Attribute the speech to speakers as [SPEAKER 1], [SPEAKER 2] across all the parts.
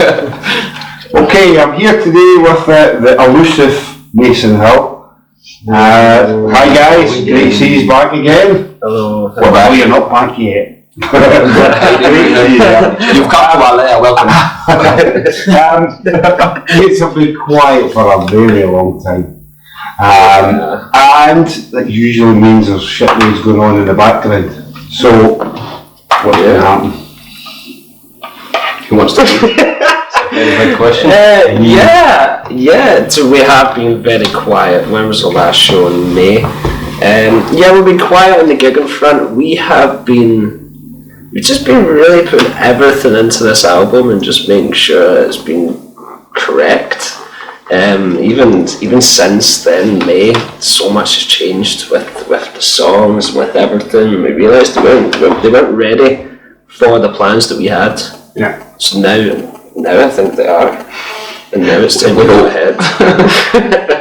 [SPEAKER 1] Okay, I'm here today with the elusive Mason Hill. Hi guys, great to see you back again.
[SPEAKER 2] Hello.
[SPEAKER 1] Well, you're not back yet.
[SPEAKER 3] You've come to our lair, welcome.
[SPEAKER 1] It's been quiet for a very long time. And that usually means there's shit news going on in the background. So, what's going to happen? Who wants to? Very big question.
[SPEAKER 2] So we have been very quiet. When was the last show in May? We've been quiet on the gigging front. We've just been really putting everything into this album and just making sure it's been correct. Even since then, May, so much has changed with the songs, with everything. We realised they weren't ready for the plans that we had.
[SPEAKER 1] Yeah.
[SPEAKER 2] So now I think they are, and now it's time to go ahead.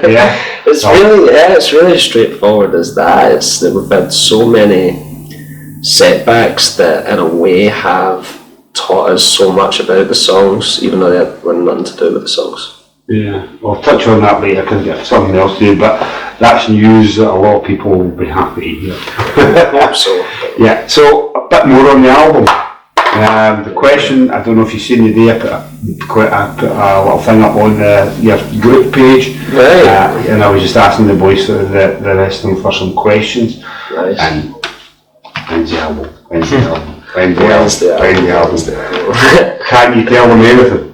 [SPEAKER 1] Yeah.
[SPEAKER 2] It's really straightforward as that. It's that we've had so many setbacks that in a way have taught us so much about the songs, even though they had nothing to do with the songs.
[SPEAKER 1] Yeah, I'll touch on that later because I've got something else to do, but that's news that a lot of people will be happy to hear.
[SPEAKER 2] Hope so.
[SPEAKER 1] Yeah, so a bit more on the album. The question, I don't know if you've seen the day, I put a little thing up on your group page,
[SPEAKER 2] Right.
[SPEAKER 1] And I was just asking the boys, the rest of them, for some questions.
[SPEAKER 2] Nice.
[SPEAKER 1] And when's the album? When's the album? Can you tell them anything?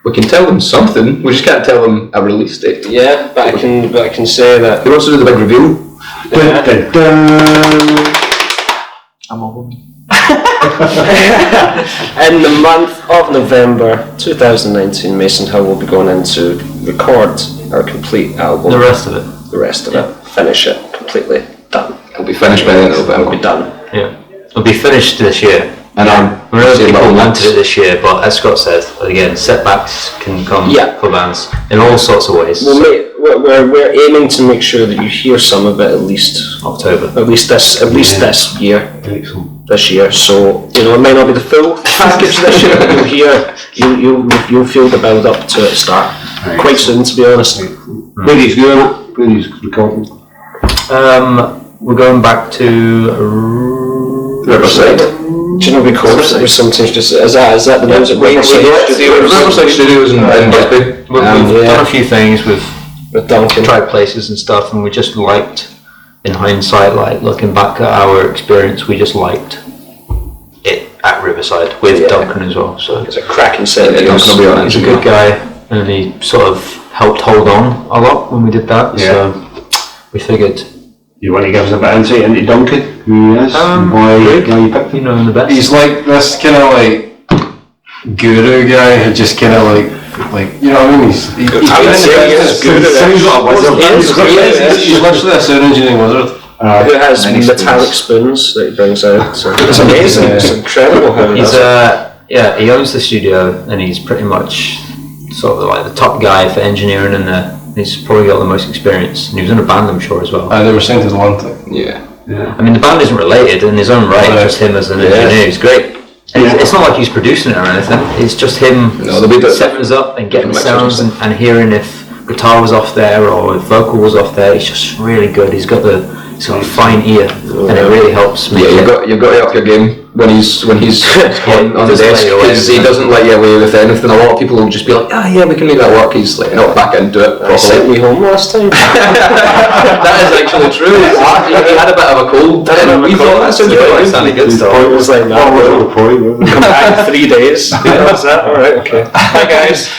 [SPEAKER 3] We can tell them something, we just can't tell them a release date.
[SPEAKER 2] Yeah, but I can say that.
[SPEAKER 3] Who wants to do the big reveal?
[SPEAKER 1] Dun, dun, dun.
[SPEAKER 3] I'm a woman.
[SPEAKER 2] In the month of November 2019, Mason Hill will be going in to record our complete album.
[SPEAKER 4] The rest of it.
[SPEAKER 2] Finish it completely done.
[SPEAKER 3] It'll be finished by the end of
[SPEAKER 2] It'll
[SPEAKER 3] November.
[SPEAKER 2] be done.
[SPEAKER 4] Yeah. It'll be finished this year.
[SPEAKER 3] And
[SPEAKER 4] We really
[SPEAKER 3] saying
[SPEAKER 4] people
[SPEAKER 3] about
[SPEAKER 4] wanted it this year, but as Scott said, again, setbacks can come
[SPEAKER 2] Yeah.
[SPEAKER 4] for bands in all sorts of ways.
[SPEAKER 2] Well, mate, we're aiming to make sure that you hear some of it at least
[SPEAKER 4] October.
[SPEAKER 2] this year.
[SPEAKER 1] Excellent.
[SPEAKER 2] This year, so it might not be the full package this year, but you'll feel the build up to it start quite soon, to be honest.
[SPEAKER 1] Where he's doing it? Where he's recording?
[SPEAKER 4] We're going back to
[SPEAKER 3] Riverside.
[SPEAKER 2] Do you know because sometimes just is that the names of
[SPEAKER 3] Riverside Studios in Bisbee.
[SPEAKER 4] We've done a few things with
[SPEAKER 2] Duncan.
[SPEAKER 4] tried places and stuff, and we just liked, in hindsight, like looking back at our experience, we just liked it at Riverside with Duncan as well. So
[SPEAKER 2] It's a cracking set.
[SPEAKER 4] he's a good guy, and he sort of helped hold on a lot when we did that.
[SPEAKER 1] Yeah.
[SPEAKER 4] So we figured.
[SPEAKER 1] You want to give us a bit of insight into Duncan? Who he is? Why you picked him?
[SPEAKER 4] You know him the best.
[SPEAKER 5] He's like this kind of like guru guy who just kind of like you know what I mean? He's
[SPEAKER 2] I would say he is good at it.
[SPEAKER 5] sounds like a wizard. He's literally a sound engineering wizard.
[SPEAKER 2] Who has metallic spoons that he brings out. So it's amazing. It's incredible how he
[SPEAKER 4] He's
[SPEAKER 2] does it.
[SPEAKER 4] he owns the studio, and he's pretty much sort of like the top guy for engineering in there. He's probably got the most experience, and he was in a band, I'm sure, as well.
[SPEAKER 5] They were signed to Atlantic.
[SPEAKER 3] Yeah.
[SPEAKER 4] I mean, the band isn't related in his own right, just him as an engineer. He's great. And it's not like he's producing it or anything. It's just him setting us up and getting the sounds and hearing if guitar was off there or if vocal was off there. He's just really good. He's got a fine ear, and it really helps me.
[SPEAKER 3] You've got to up your game when he's on the desk, because he doesn't let you away with anything. A lot of people will just be like, we can make that work. He's like, not back into it
[SPEAKER 2] He sent me home last time.
[SPEAKER 3] That is actually true. He had a bit of a cold. We thought that sounds quite sounding good stuff.
[SPEAKER 2] It was like,
[SPEAKER 1] What was the point?
[SPEAKER 2] come back in 3 days. Was that alright? Okay. Hi guys.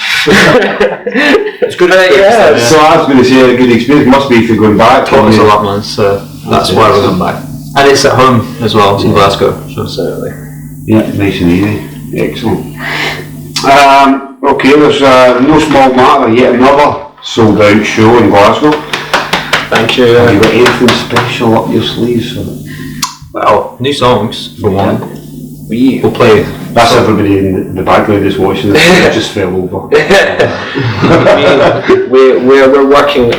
[SPEAKER 4] It's good.
[SPEAKER 1] So I was going to say a good experience must be for going back.
[SPEAKER 4] Taught us a lot, man. So that's why we're going back. And it's at home as well, in Glasgow. So.
[SPEAKER 2] Absolutely.
[SPEAKER 1] Yeah, nice and easy. Excellent. Okay, there's no small matter, yet another sold out show in Glasgow.
[SPEAKER 2] Thank you.
[SPEAKER 1] Have you got anything special up your sleeves?
[SPEAKER 4] Well, new songs for one.
[SPEAKER 2] We'll
[SPEAKER 4] play.
[SPEAKER 1] That's everybody in the background that's watching this. They just fell over.
[SPEAKER 2] We're working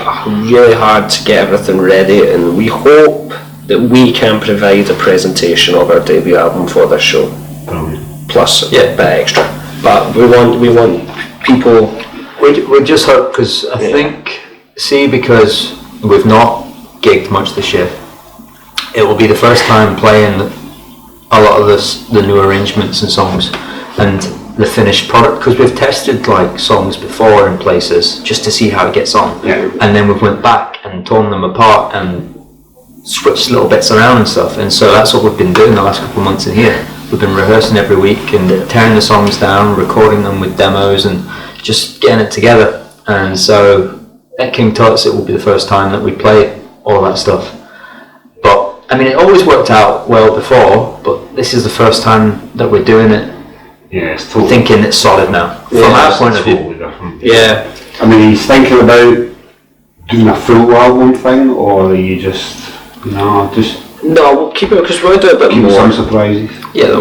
[SPEAKER 2] really hard to get everything ready, and we hope that we can provide a presentation of our debut album for this show.
[SPEAKER 1] Brilliant.
[SPEAKER 2] Plus a bit extra. but we want people.
[SPEAKER 4] We just hope, because I think, because we've not gigged much this year, it will be the first time playing a lot of the new arrangements and songs and the finished product, because we've tested like songs before in places just to see how it gets on, and then we've went back and torn them apart and switched little bits around and stuff, and so that's what we've been doing the last couple of months in here. We've been rehearsing every week and tearing the songs down, recording them with demos and just getting it together. And so at King Tut's it will be the first time that we play all that stuff. But I mean, it always worked out well before, but this is the first time that we're doing it.
[SPEAKER 1] Yeah, it's totally.
[SPEAKER 4] Thinking it's solid now, from our point of view.
[SPEAKER 1] Different.
[SPEAKER 2] Yeah.
[SPEAKER 1] I mean, he's thinking about doing a full album thing, or are you just
[SPEAKER 2] No, we'll keep it, because we'll do a bit
[SPEAKER 1] keep
[SPEAKER 2] more.
[SPEAKER 1] some surprises?
[SPEAKER 2] Yeah,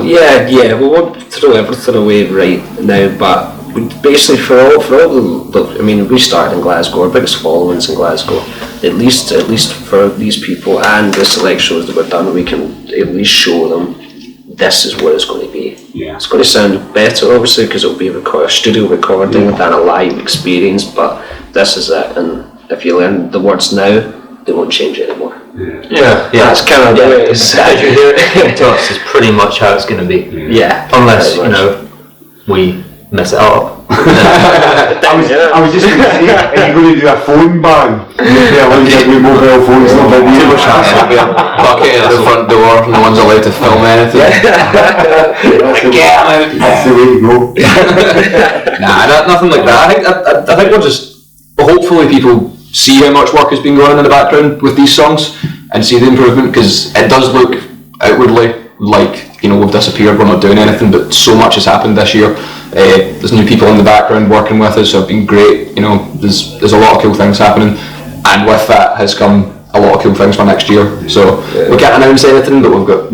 [SPEAKER 2] we won't throw everything away right now, but we basically for all the I mean, we started in Glasgow, our biggest following's in Glasgow. At least for these people and the select shows that we've done, we can at least show them this is what it's going to be.
[SPEAKER 1] Yeah.
[SPEAKER 2] It's going to sound better, obviously, because it'll be a studio recording than a live experience, but this is it, and if you learn the words now, they won't change anymore.
[SPEAKER 4] Yeah,
[SPEAKER 2] That's kind of the way it is.
[SPEAKER 4] As you hear it, King Tut's is pretty much how it's going to be.
[SPEAKER 2] Yeah.
[SPEAKER 4] Unless,
[SPEAKER 2] pretty much.
[SPEAKER 4] we mess it up.
[SPEAKER 1] I was just going to say, are you going to do a phone ban? Yeah, with mobile phones, not video.
[SPEAKER 3] Too much hassle. Be a bucket at the front door, no one's allowed to film anything.
[SPEAKER 1] That's the way to go.
[SPEAKER 3] Nothing like that. I think we'll just, hopefully people see how much work has been going on in the background with these songs and see the improvement, because it does look outwardly like, we've disappeared, we're not doing anything, but so much has happened this year. There's new people in the background working with us who have been great. There's a lot of cool things happening, and with that has come a lot of cool things for next year. So we can't announce anything, but we've got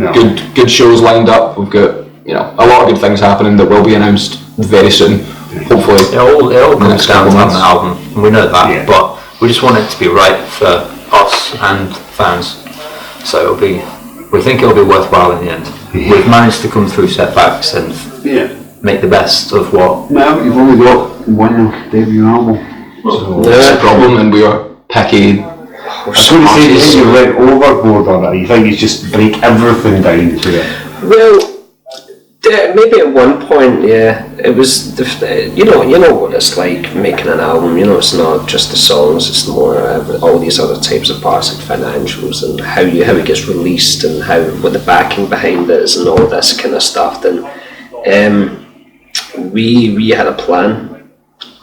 [SPEAKER 3] good shows lined up. We've got a lot of good things happening that will be announced very soon. Hopefully,
[SPEAKER 4] it all comes down to an album, and we know that, but we just want it to be right for us and fans. So we think it'll be worthwhile in the end. We've managed to come through setbacks and make the best of what.
[SPEAKER 1] No, you've only got one debut album. So
[SPEAKER 3] that's a problem, and we are picky.
[SPEAKER 1] I was going to say, do you think you went overboard on it? You think you just break everything down to it?
[SPEAKER 2] Well, maybe at one point, it was. You know what it's like making an album. It's not just the songs; it's more all these other types of parts, like financials and how it gets released and what the backing behind it is and all this kind of stuff. Then, we had a plan,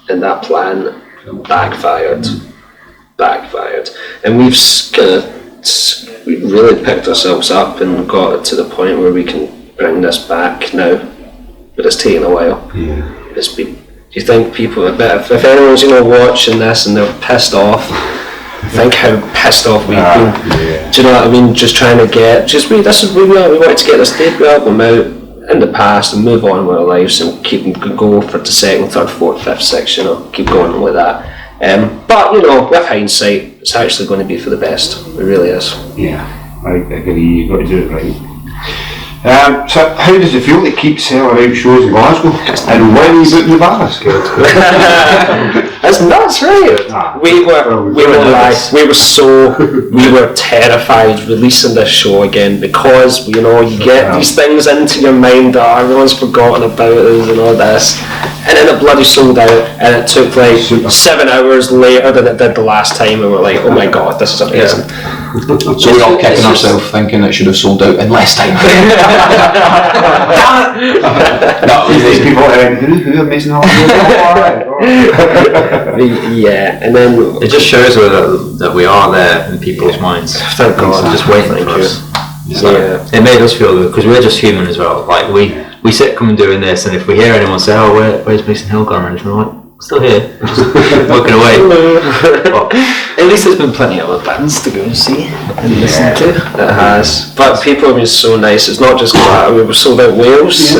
[SPEAKER 2] and that plan backfired, and we've really picked ourselves up and got it to the point where we can bring this back now, but it's taken a while. It's been. Do you think people if anyone's watching this and they're pissed off, think how pissed off we've been. Do you know what I mean? Just trying to we wanted to get this debut album out in the past and move on with our lives and go for the second, third, fourth, fifth, sixth. Keep going with that. But with hindsight, it's actually going to be for the best. It really is.
[SPEAKER 1] Yeah, I agree. You've got to do it right. So how does it feel to keep selling out shows in Glasgow and winning out the bars?
[SPEAKER 2] That's nuts, right? We were terrified releasing this show again, because you get these things into your mind that everyone's forgotten about us and all this, and then it bloody sold out, and it took like 7 hours later than it did the last time, and we're like, oh my god, this is amazing.
[SPEAKER 3] So we're all kicking ourselves thinking it should have sold out in less time.
[SPEAKER 1] These people who are missing all
[SPEAKER 2] Yeah, and then
[SPEAKER 4] it just shows that we are there in people's minds.
[SPEAKER 2] Thank God.
[SPEAKER 4] They're just waiting for us. So it made us feel good, because we're just human as well. Like we sit come and doing this, and if we hear anyone say, "Oh, where's Mason Hill gone?" and we're like, still here, we're just working away. But at least there's been plenty of other bands to go and see and listen to.
[SPEAKER 2] It has, but people have been so nice. It's not just we were sold out Wales,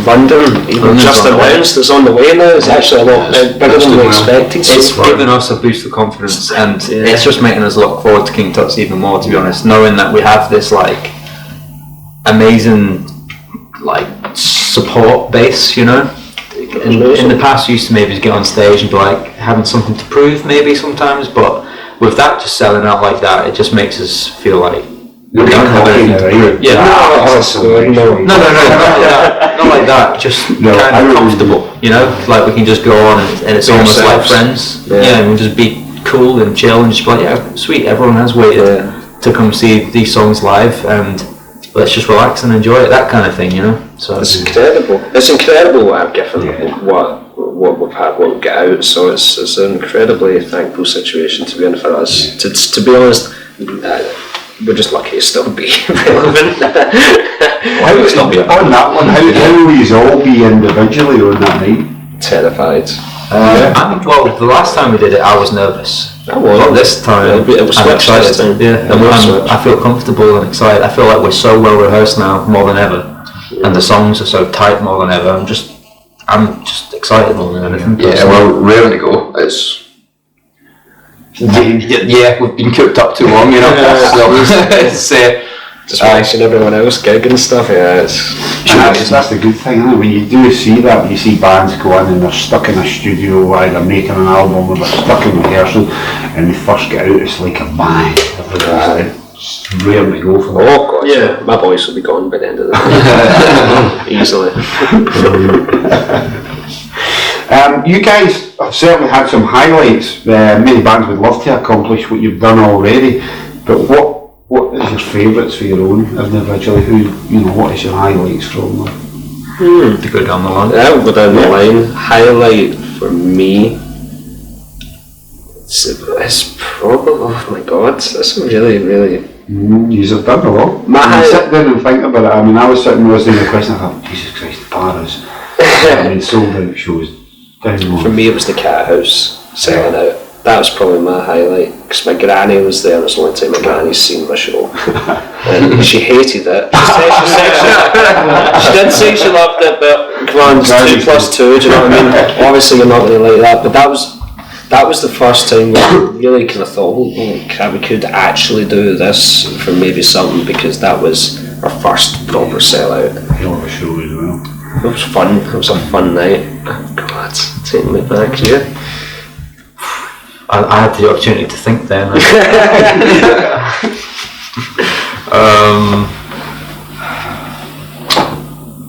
[SPEAKER 2] London. Even just announced it's on the way now. It's actually a lot bigger than we expected.
[SPEAKER 4] It's given us a boost of confidence, and it's just making us look forward to King Tut's even more. To be honest, knowing that we have this amazing support base, in the past we used to maybe get on stage and be like having something to prove maybe sometimes, but with that just selling out like that, it just makes us feel like we don't have anything to prove. Yeah. No, not like that. Just kind of comfortable, you know, like we can just go on and it's almost like friends. Yeah, and we'll just be cool and chill and just be like, yeah, sweet, everyone has waited to come see these songs live, and let's just relax and enjoy it, that kind of thing, you know. So
[SPEAKER 2] it's incredible. It's incredible what I've given, what we've had, what we've got out. So it's an incredibly thankful situation to be in for us. To be honest, we're just lucky to still be relevant.
[SPEAKER 1] How would still be on that one? How will you all be individually on that night?
[SPEAKER 2] Terrified.
[SPEAKER 4] Well, the last time we did it, I was nervous.
[SPEAKER 2] I was.
[SPEAKER 4] But this time,
[SPEAKER 2] it was
[SPEAKER 4] I'm excited.
[SPEAKER 2] Yeah,
[SPEAKER 4] I feel comfortable and excited. I feel like we're so well rehearsed now, more than ever, and the songs are so tight more than ever. I'm just excited more than anything.
[SPEAKER 3] Yeah, well, raring to go. We've been cooked up too long, you know. So it's
[SPEAKER 2] just watching everyone else gig and stuff. Yeah,
[SPEAKER 1] that's the good thing, isn't it? When you do see that, when you see bands go in and they're stuck in a studio, either making an album or they're stuck in rehearsal, and they first get out, it's like a bang. It's rare to go for them.
[SPEAKER 2] Oh god, yeah. My voice will be gone by the end of the day. Easily.
[SPEAKER 1] You guys have certainly had some highlights. Many bands would love to accomplish what you've done already, but what is your favourites for your own individually? What is your highlights from them?
[SPEAKER 4] To go down the line.
[SPEAKER 2] Yeah, we'll go down the line. Highlight for me, it's probably, oh my god, that's really, really...
[SPEAKER 1] You've done a lot. You sit down and think about it. I mean, I was sitting doing the question, I thought, Jesus Christ, Paris. Sold out shows.
[SPEAKER 2] For me, it was the Cat House selling out. That was probably my highlight, because my granny was there, and it was the only time my granny's seen my show. And she hated it. She did say she loved it, but come on, 2 plus 2, do you know what I mean? Obviously you're not really like that, but that was the first time we really kind of thought, holy crap, we could actually do this for maybe something, because that was our first proper sellout.
[SPEAKER 1] Hell of a show as well.
[SPEAKER 2] It was fun. It was a fun night. Oh God, taking me back here.
[SPEAKER 4] I had the opportunity to think then.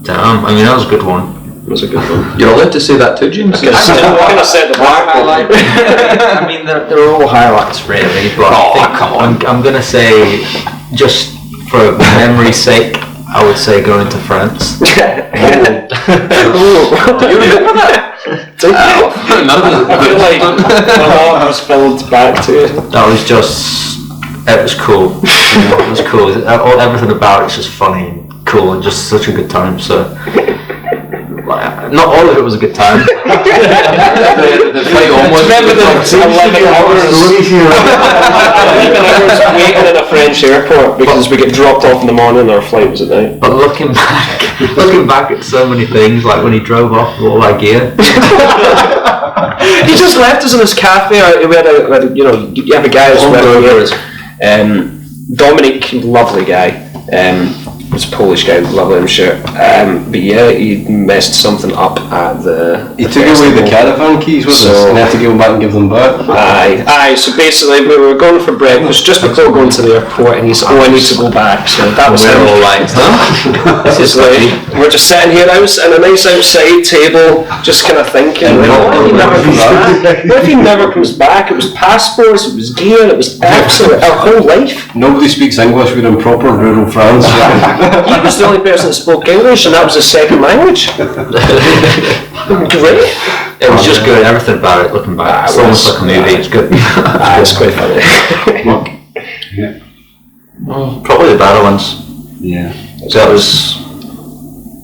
[SPEAKER 4] Damn, I mean that was a good one.
[SPEAKER 2] It was a good one.
[SPEAKER 3] You're allowed to say that too, James.
[SPEAKER 2] I kind of said the bar.
[SPEAKER 4] I mean they're all highlights really, but
[SPEAKER 3] come on.
[SPEAKER 4] I'm gonna say, just for memory's sake, I would say going to France.
[SPEAKER 2] Do you remember that? I feel like my heart was filled back to it.
[SPEAKER 4] That was just, it was cool. It was cool. Everything about it's just funny and cool and just such a good time. So, not all of it was a good time.
[SPEAKER 3] the flight almost.
[SPEAKER 2] Remember the 11 hours waiting in a French airport because we get dropped off in the morning and our flight was at night.
[SPEAKER 4] But looking back at so many things, like when he drove off with all that gear.
[SPEAKER 2] He just left us in this cafe. We had you have a guy who's with us. Dominic, lovely guy. Was a Polish guy, lovely I'm sure. But yeah, he messed something up at the...
[SPEAKER 5] He took away the caravan keys with us and had to go back and give them back.
[SPEAKER 2] Aye, so basically we were going for breakfast just before going to the airport and he said, I need to go back. So that was
[SPEAKER 4] We're all like,
[SPEAKER 2] this is like, we're just sitting here in a nice outside table, just kind of thinking, what if he never comes back? It was passports, it was gear, it was absolute, our whole life.
[SPEAKER 5] Nobody speaks English, we're in proper rural France.
[SPEAKER 2] He was the only person that spoke English and that was his second language. Great.
[SPEAKER 4] it was just good. Everything about it, looking back, it's almost like a movie. It's good.
[SPEAKER 2] It's quite funny.
[SPEAKER 3] Probably the Barrowlands.
[SPEAKER 1] Yeah.
[SPEAKER 3] So that was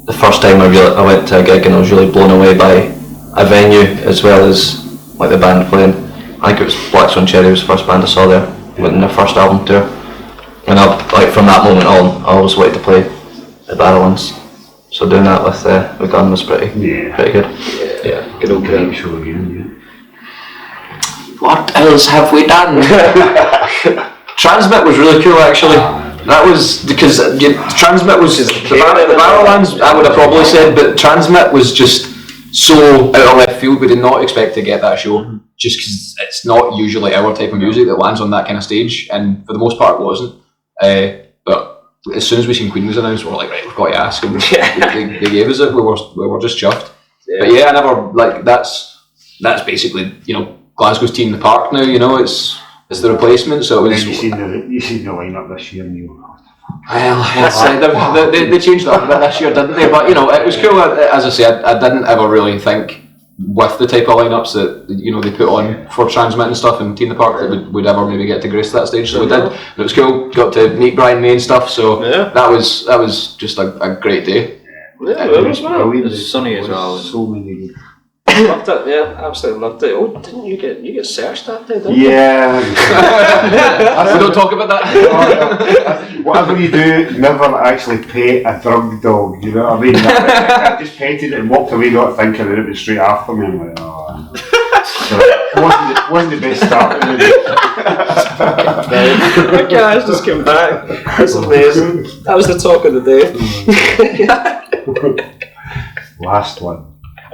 [SPEAKER 3] the first time I went to a gig and I was really blown away by a venue as well as like the band playing. I think it was Black Swan Cherry was the first band I saw there in their first album tour. And from that moment on, I always wanted to play the Barrowlands. So doing that with Gun was pretty good.
[SPEAKER 2] Yeah, good old game.
[SPEAKER 1] Show again,
[SPEAKER 3] What else have we done? Transmit was really cool actually. That was because Transmit was the Barrowlands I would have probably said, but Transmit was just so out of left field. We did not expect to get that show, just because it's not usually our type of music that lands on that kind of stage, and for the most part it wasn't. But as soon as we seen Queen was announced, we were like, right, we've got to ask, and they gave us it. We were just chuffed.
[SPEAKER 2] Yeah.
[SPEAKER 3] But yeah, I never like that's basically, you know, Glasgow's Tea in the Park now. You know, it's the replacement. So it
[SPEAKER 1] And
[SPEAKER 3] was.
[SPEAKER 1] then you seen the lineup this year, and you were,
[SPEAKER 3] Well, they changed it up a bit this year, didn't they? But you know, it was cool. As I said, I didn't ever really think with the type of lineups that, you know, they put on for Transmit and stuff in Tea in the Park that we'd ever maybe get to grace that stage. So we did. It was cool. Got to meet Brian May and stuff. So that was just a great day.
[SPEAKER 2] Yeah, it was well.
[SPEAKER 1] brilliant.
[SPEAKER 4] It was sunny as well.
[SPEAKER 1] So many good.
[SPEAKER 2] Loved it, yeah, absolutely loved it. Oh, didn't you get searched that day, didn't you?
[SPEAKER 1] Yeah.
[SPEAKER 3] We don't talk about that.
[SPEAKER 1] Whatever you do, never actually pet a drug dog, you know what I mean? I just petted it and walked away not thinking, and it was straight after me. I'm like, oh. So it wasn't the best start.
[SPEAKER 2] The guys just came back. That's amazing. That was the talk of the day.
[SPEAKER 1] Last one.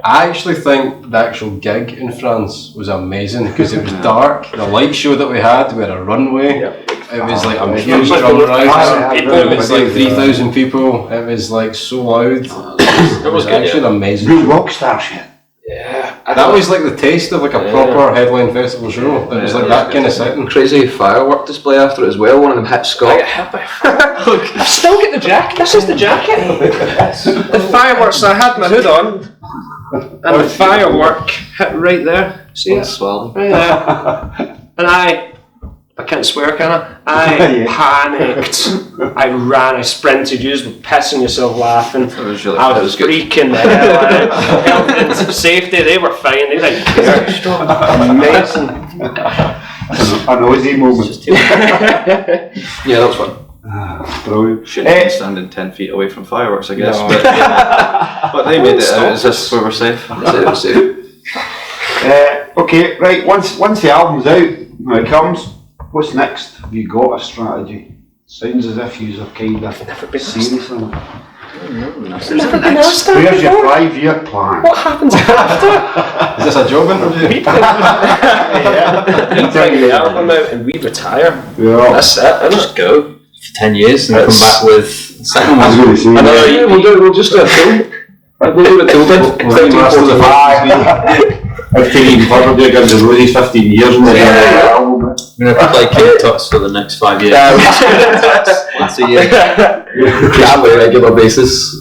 [SPEAKER 5] I actually think the actual gig in France was amazing because it was dark. The light show that we had a runway. It was like a huge drum rise. It was like 3,000 people. It was like so loud. It was actually an amazing
[SPEAKER 1] Real
[SPEAKER 5] show.
[SPEAKER 1] rock star shit.
[SPEAKER 2] Yeah.
[SPEAKER 5] That was like the taste of like a proper headline festival show. It was like that kind of setting.
[SPEAKER 3] Crazy firework display after it as well. One of them hit
[SPEAKER 2] I
[SPEAKER 3] Scott.
[SPEAKER 2] get hit by fireworks. I still get the jacket. This is the jacket. The fireworks, I had my hood on, and the firework hit right there. See it?
[SPEAKER 4] Swelling.
[SPEAKER 2] Right there. And I can't swear, can I? I panicked. I ran, I sprinted, you just were pissing yourself laughing. I was freaking the hell out. Health and safety, they were fine, they didn't care. Amazing.
[SPEAKER 1] A noisy moment.
[SPEAKER 3] Yeah, that was fun.
[SPEAKER 1] Brilliant.
[SPEAKER 6] Shouldn't have been standing 10 feet away from fireworks, I guess.
[SPEAKER 2] No.
[SPEAKER 6] But they made it out. It's just we were safe.
[SPEAKER 1] Okay, right. Once the album's out, when it comes, what's next? Have you got a strategy? Sounds as if you're kind of serious on it.
[SPEAKER 2] Never been asked that
[SPEAKER 1] Where's your
[SPEAKER 2] before.
[SPEAKER 1] 5-year plan?
[SPEAKER 2] What happens after?
[SPEAKER 5] Is this a job interview?
[SPEAKER 2] We bring the album out and we retire.
[SPEAKER 1] Yeah.
[SPEAKER 2] That's it, and just go.
[SPEAKER 4] For 10 years and come back with the second
[SPEAKER 1] I was
[SPEAKER 4] one.
[SPEAKER 1] going to say.
[SPEAKER 2] Another
[SPEAKER 1] yeah.
[SPEAKER 3] We'll just do a film. We'll do a till then.
[SPEAKER 1] We'll do Masters of I've taken further do Guns N' Roses 15 years and
[SPEAKER 4] I'm going to play King Tut's for the next 5 years. Once a year.
[SPEAKER 3] On a regular basis.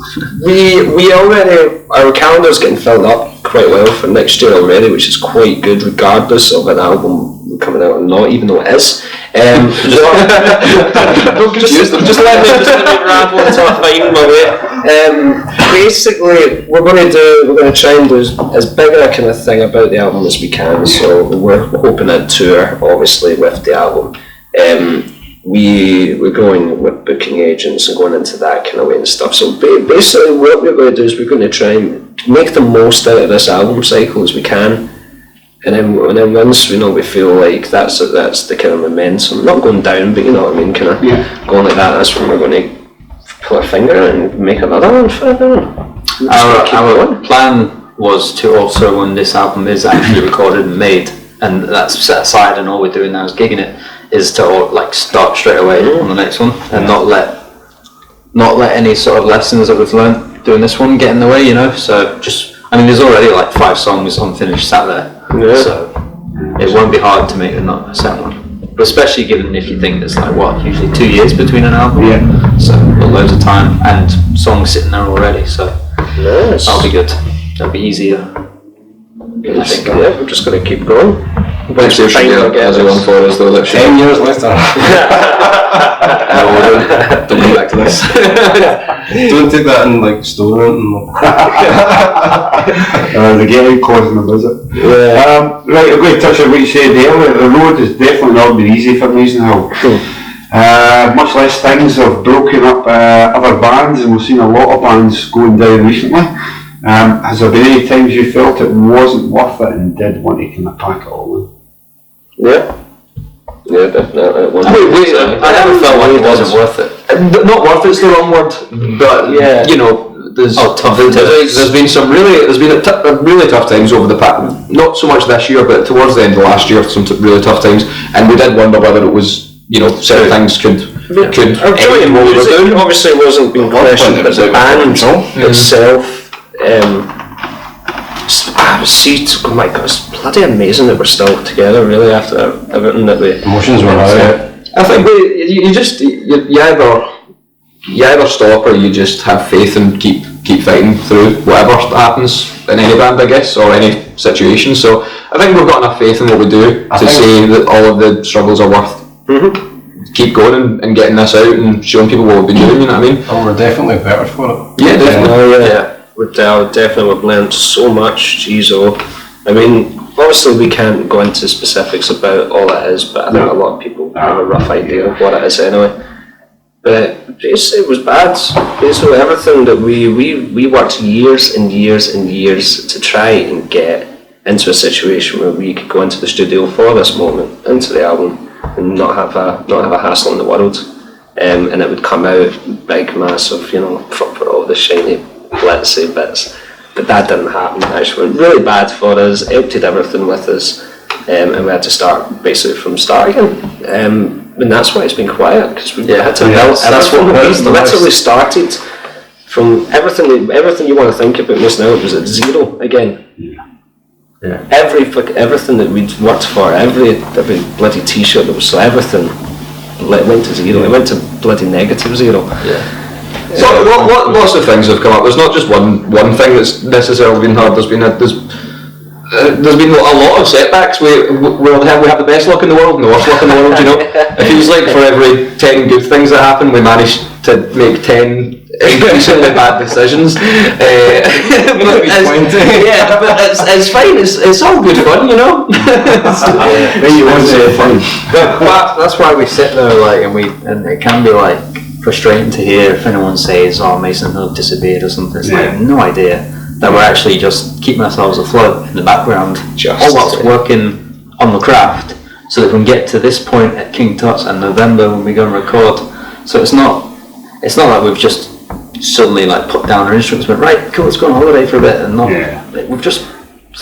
[SPEAKER 2] We already, our calendar's getting filled up quite well for next year already, which is quite good regardless of an album coming out or not, even though it is. Just let me ramble until I find my way. Basically, we're going to try and do as big a kind of thing about the album as we can. So we're hoping to tour, obviously, with the album. We're going with booking agents and going into that kind of way and stuff. So basically, what we're going to do is we're going to try and make the most out of this album cycle as we can. And then once we feel like that's the kind of momentum, not going down, but you know what I mean, kind of going like that. That's when we're going to pull our finger and make another one for everyone.
[SPEAKER 4] Our plan was to also, when this album is actually recorded and made, and that's set aside and all we're doing now is gigging it, is to start straight away on the next one and not let any sort of lessons that we've learned doing this one get in the way, you know. So there's already 5 songs unfinished sat there.
[SPEAKER 2] Yeah.
[SPEAKER 4] So it won't be hard to make a second one. But especially given if you think there's usually 2 years between an album.
[SPEAKER 1] Yeah.
[SPEAKER 4] So we've got loads of time and songs sitting there already, so
[SPEAKER 2] Nice.
[SPEAKER 4] that'll be good. That'll be easier.
[SPEAKER 2] We're just going to keep going.
[SPEAKER 3] Next year should be as a one for us though.
[SPEAKER 5] 10 years later.
[SPEAKER 3] Don't come back to this.
[SPEAKER 5] Don't take that in stone and
[SPEAKER 1] The Gaelic causing a visit. Right, I'm going to touch on what you said earlier. The road has definitely not been easy for Maisenhill. Much less things have broken up other bands, and we've seen a lot of bands going down recently. Has there been any times you felt it wasn't worth it and did want to kind of pack it all in?
[SPEAKER 2] Yeah, definitely.
[SPEAKER 4] I never felt like it wasn't worth it.
[SPEAKER 3] Not worth it's the wrong word, but
[SPEAKER 2] Yeah.
[SPEAKER 3] there's been some really tough times over the past, not so much this year, but towards the end of last year, some really tough times, and we did wonder whether it was, certain things could
[SPEAKER 2] Our joy in music obviously wasn't being questioned, but the band itself, oh my god, it's bloody amazing that we're still together, really, after everything that we...
[SPEAKER 5] Emotions were high.
[SPEAKER 3] I think you either stop or you just have faith and keep fighting through whatever happens in any band, I guess, or any situation. So I think we've got enough faith in what we do to say that all of the struggles are worth keep going and getting this out and showing people what we've been doing, you know what I mean?
[SPEAKER 5] Oh, we're definitely better for it.
[SPEAKER 3] Yeah, definitely.
[SPEAKER 2] We've definitely learned so much, I mean, obviously we can't go into specifics about all it is, but I think a lot of people have a rough idea of what it is anyway. But basically it was bad. Basically everything that we worked years and years and years to try and get into a situation where we could go into the studio for this moment, into the album, and not have a hassle in the world. And it would come out big, massive, proper all the shiny glitzy bits. But that didn't happen. It actually went really bad for us, emptied everything with us, and we had to start basically from start again. And that's why it's been quiet, because we had to build. That's what we literally started from everything you want to think about us now. It was at zero again. Yeah. Everything that we'd worked for, every bloody T-shirt that was so everything went to zero. It went to bloody negative zero.
[SPEAKER 3] Yeah. So lots of things have come up. There's not just one thing that's necessarily been hard. There's been a lot of setbacks. We have the best luck in the world and the worst luck in the world. It feels like for every 10 good things that happen, we managed to make 10 increasingly bad decisions. But it's fine. It's all good fun,
[SPEAKER 4] That's why we sit there and it can be frustrating to hear if anyone says, "Oh, Mason Hill disappeared" or something. It's no idea that we're actually just keeping ourselves afloat in the background, all whilst working on the craft, so that we can get to this point at King Tut's in November when we go and record. So it's not like we've just suddenly put down our instruments and went, right, cool, let's go on holiday for a bit, and we've just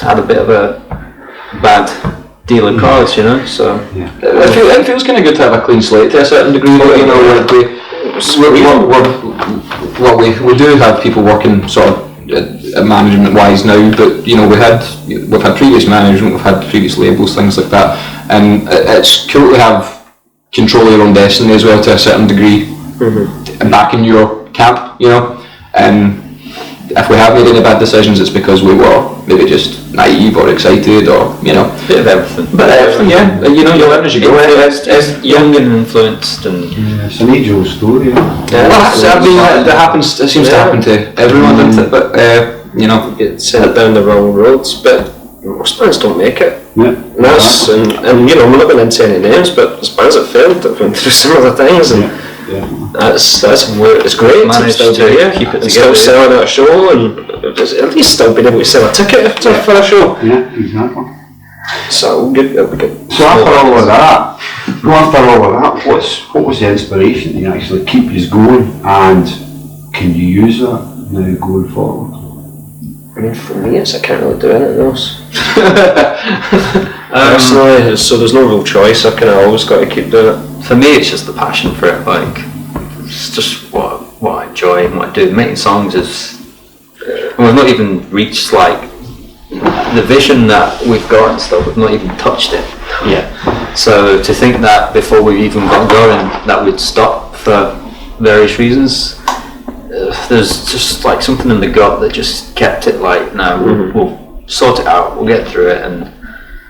[SPEAKER 4] had a bit of a bad deal of cards, So
[SPEAKER 3] it feels kind of good to have a clean slate to a certain degree. We do have people working sort of management wise now, but we've had previous management, we've had previous labels, things like that, and it's cool to have control of your own destiny as well to a certain degree, and back in your camp, and if we have made any bad decisions, it's because we were maybe just naive or excited or bit of everything. But everything, you learn as you go.
[SPEAKER 4] It's young and influenced, and
[SPEAKER 1] it's an age-old story.
[SPEAKER 3] That happens. It seems to happen to everyone, doesn't it? But
[SPEAKER 2] get sent down the wrong roads. But most bands don't make it. And we're not going into any names, but there's bands that failed that went through similar things, and that's it's great to still be here, keep it together, still selling at a show, and at least still being able to sell a ticket for a show.
[SPEAKER 1] Yeah, exactly.
[SPEAKER 2] So good.
[SPEAKER 1] So after all of that, what was the inspiration to actually keep you going, and can you use that now going forward?
[SPEAKER 2] I mean, for me, I can't really do anything else. Personally, so there's no real choice. I kind of always got to keep doing it.
[SPEAKER 4] For me, it's just the passion for it. It's just what I enjoy and what I do. Making songs is. We've not even reached the vision that we've got and stuff. We've not even touched it yet. So to think that before we've even got going, that we'd stop for various reasons. There's just something in the gut that just kept it we'll sort it out, we'll get through it, and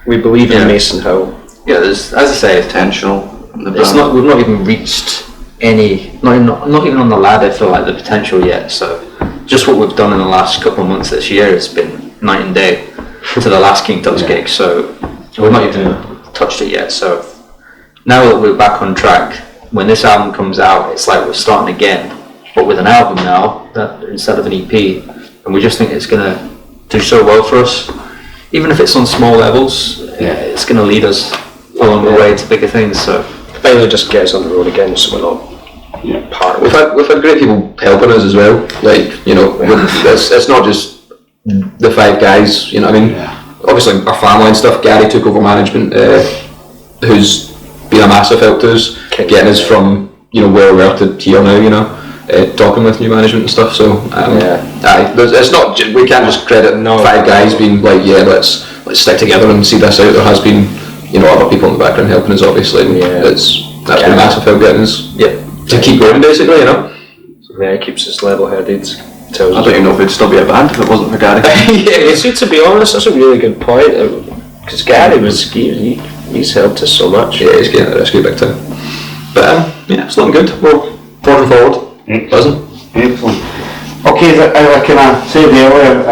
[SPEAKER 2] we believe in Mason Hill.
[SPEAKER 4] Yeah, there's, as I say,
[SPEAKER 6] potential.
[SPEAKER 4] We've not even reached any, not even on the ladder for the potential yet. So just what we've done in the last couple of months this year has been night and day to the last King Tut's gig. So we've not even touched it yet. So now that we're back on track, when this album comes out, it's like we're starting again, but with an album now that instead of an EP, and we just think it's going to do so well for us. Even if it's on small levels, it's going to lead us along the way to bigger things. So
[SPEAKER 2] finally just get us on the road again, so we're not part of
[SPEAKER 3] We've had great people helping us as well. Like, you know, it's not just the 5 guys. You know what I mean? Obviously, our family and stuff. Gary took over management, who's been a massive help to us, getting us from where we are to here now. You know, talking with new management and stuff. So it's not. We can't just credit 5 guys being like, let's stick together and see this out. There has been other people in the background helping us, obviously. And that's been a massive help getting us to keep going, basically. You know.
[SPEAKER 2] Yeah, it keeps us level-headed.
[SPEAKER 6] I don't even know if it'd still be a band if it wasn't for Gary.
[SPEAKER 2] See, to be honest, that's a really good point. Because Gary he's helped us so much.
[SPEAKER 3] Yeah, he's getting the rescue big time. But it's looking good. We're forward forward. Buzzing.
[SPEAKER 1] Excellent. Okay, can I said earlier, I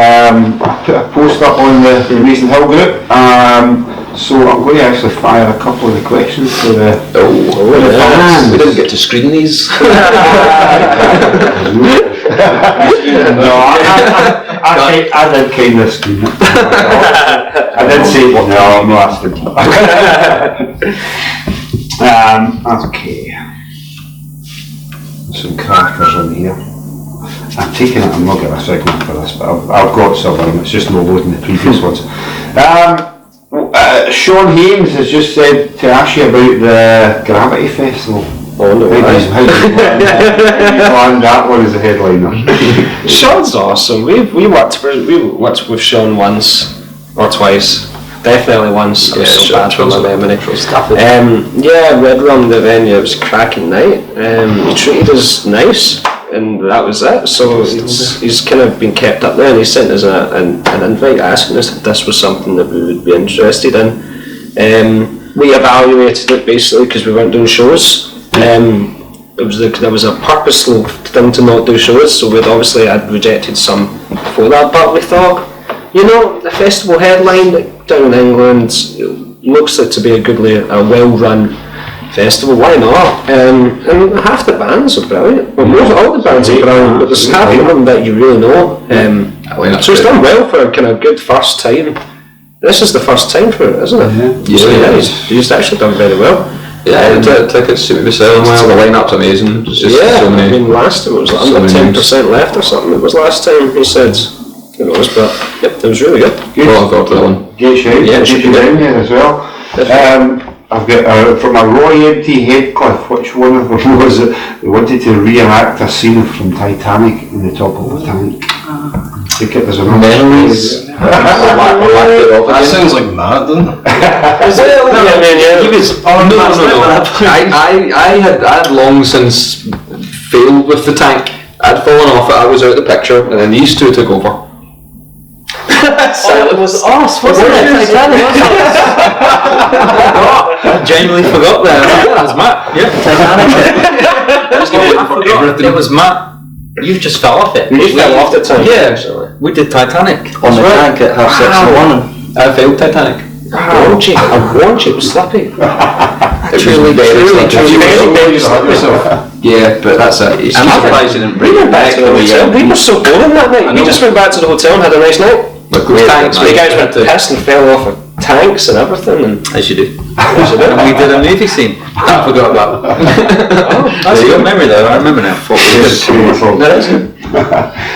[SPEAKER 1] put a post up on the Mason Hill group. So I'm going to actually fire a couple of the questions for the fans.
[SPEAKER 3] We didn't get to screen these.
[SPEAKER 1] No, I did kind of scream it. I did say, well, no, I'm not asking. Okay. Some crackers in here. I'm taking it, I'm not getting a signal for this, but I've got some, it's just no loading the previous ones. Sean Hames has just said to ask you about the Gravity Festival.
[SPEAKER 2] Oh no,
[SPEAKER 1] How did you plan that one as a headliner?
[SPEAKER 2] Sean's awesome. We worked with Sean once or twice. Definitely once. I was so bad for my memory. Red Rum, the venue, it was a cracking night. He treated us nice, and that was it. So he's kind of been kept up there, and he sent us an invite asking us if this was something that we would be interested in. We evaluated it basically because we weren't doing shows. There was a purposeful thing to not do shows, so we'd obviously had rejected some before that, but we thought, the festival headline down in England looks like to be a well-run festival, why not? And half the bands are brilliant. Well, all the bands are brilliant, but there's half of them that you really know. So it's done well for a kind of good first time. This is the first time for it, isn't it?
[SPEAKER 3] Yeah.
[SPEAKER 2] He's actually done very well.
[SPEAKER 3] Yeah, the tickets seem to be selling well. The line-up's amazing. It's just so many.
[SPEAKER 2] I mean, last time it was under 10% left or something. It was last time he said. Who knows? But it was really good.
[SPEAKER 3] Well, I've got that one.
[SPEAKER 1] Get shout.
[SPEAKER 2] Yeah, it should be
[SPEAKER 1] down here as well. I've got from a Roy Empty Headcliff. Which one of them was it? They wanted to reenact a scene from Titanic in the top of the tank. I think it was a
[SPEAKER 3] Memories.
[SPEAKER 5] That sounds like mad, doesn't it?
[SPEAKER 3] He was. No. I had long since failed with the tank. I'd fallen off it. I was out of the picture, and then these two took over.
[SPEAKER 4] It was us, wasn't it? Titanic. I genuinely forgot that. That was Matt. Yeah, Titanic. I forgot. It was Matt. You just fell off it.
[SPEAKER 2] You fell off the tank.
[SPEAKER 4] Yeah, we did Titanic.
[SPEAKER 6] On the tank at 6:01.
[SPEAKER 3] I failed Titanic.
[SPEAKER 2] I warned you, it was slippy.
[SPEAKER 3] Truly, yeah, but that's it.
[SPEAKER 6] I'm surprised you didn't bring
[SPEAKER 2] We went
[SPEAKER 6] it
[SPEAKER 2] back
[SPEAKER 6] back
[SPEAKER 2] to the hotel. We were so boring that night. We just went back to the hotel and had a nice night.
[SPEAKER 3] Look, those tanks,
[SPEAKER 2] The guys went pissed and fell off of tanks and everything. And
[SPEAKER 4] As you do. And we did a movie scene. I forgot about that. That's a good memory though, I remember now.
[SPEAKER 1] Yes,
[SPEAKER 2] that is it.